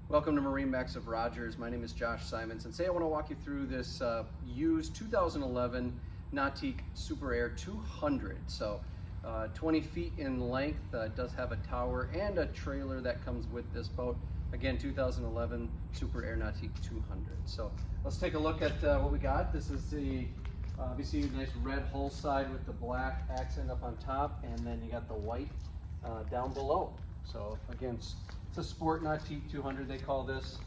Welcome to MarineMax of Rogers. My name is Josh Simons, and today I want to walk you through this used 2011 Nautique Super Air 200. So 20 feet in length. It does have a tower and a trailer that comes with this boat. Again, 2011 Super Air Nautique 200. So let's take a look at what we got. This is the obviously a nice red hull side with the black accent up on top, and then you got the white down below. So again, it's a Sport Nautique 200, they call this.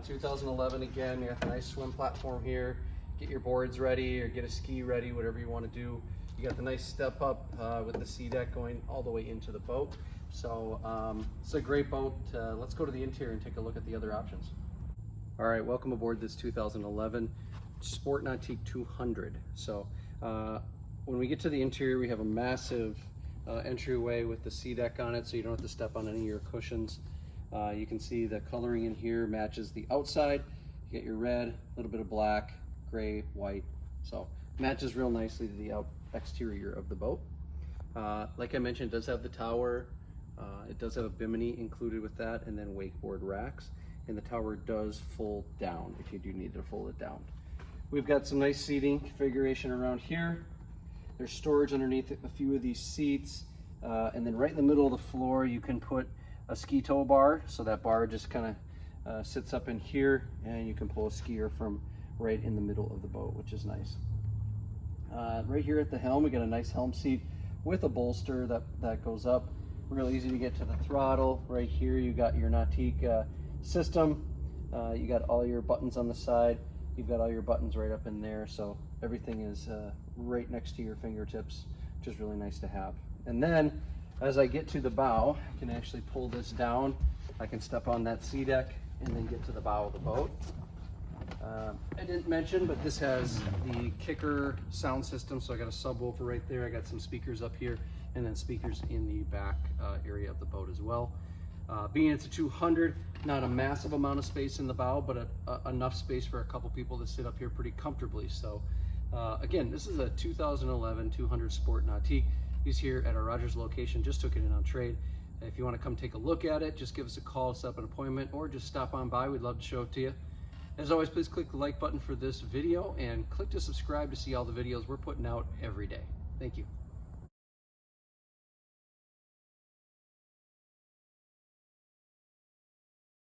2011 again. You got the nice swim platform here. Get your boards ready or get a ski ready, whatever you want to do. You got the nice step up with the sea deck going all the way into the boat. So it's a great boat. Let's go to the interior and take a look at the other options. All right, welcome aboard this 2011 Sport Nautique 200. So when we get to the interior, we have a massive entryway with the sea deck on it, so you don't have to step on any of your cushions. You can see the coloring in here matches the outside. You get your red, a little bit of black, gray, white, so matches real nicely to the exterior of the boat. Like I mentioned, it does have the tower. It does have a bimini included with that, and then wakeboard racks, and the tower does fold down if you do need to fold it down. We've got some nice seating configuration around here. There's storage underneath a few of these seats, and then right in the middle of the floor you can put a ski tow bar, so that bar just kind of sits up in here, and you can pull a skier from right in the middle of the boat, which is nice. Right here at the helm, we got a nice helm seat with a bolster that goes up. Real easy to get to the throttle. Right here you got your Nautique system. You got all your buttons on the side. You've got all your buttons right up in there, so everything is right next to your fingertips, which is really nice to have. And then as I get to the bow, I can actually pull this down. I can step on that sea deck and then get to the bow of the boat. I didn't mention, but this has the kicker sound system, so I got a subwoofer right there. I got some speakers up here, and then speakers in the back area of the boat as well. Being it's a 200, not a massive amount of space in the bow, but enough space for a couple people to sit up here pretty comfortably. So again, this is a 2011 200 Sport Nautique. He's here at our Rogers location, just took it in on trade. If you want to come take a look at it, just give us a call, set up an appointment, or just stop on by. We'd love to show it to you. As always, please click the like button for this video and click to subscribe to see all the videos we're putting out every day. Thank you.